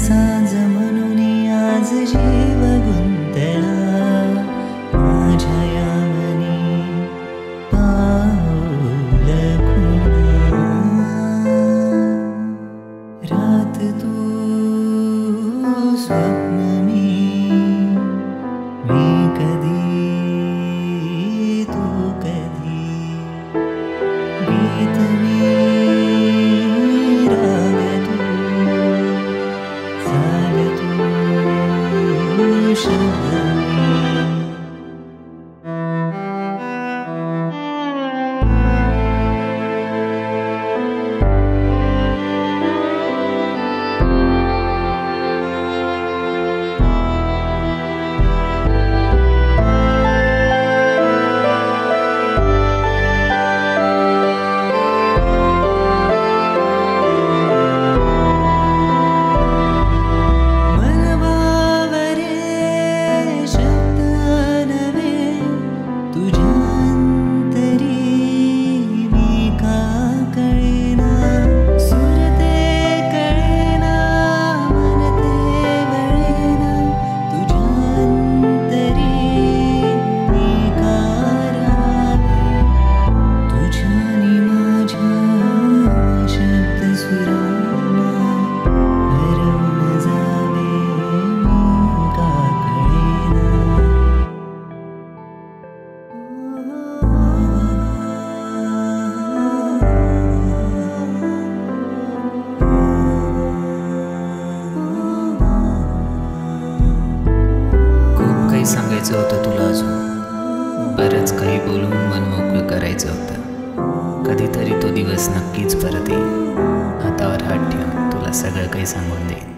सांज म्हणून आज जीव गुंतला माझ्या यावनी पाऊल खुणा रात तू स्वप्न मी कधी तू कधी गीत मी राग तू चाल तू शब्द सांगायचं होतं तुला अजून बरंच काही बोलून मन मोकळं करायचं होतं. कधीतरी तो दिवस नक्कीच परत येईल. हातावर हात ठेवून तुला सगळं काही सांगून देईन.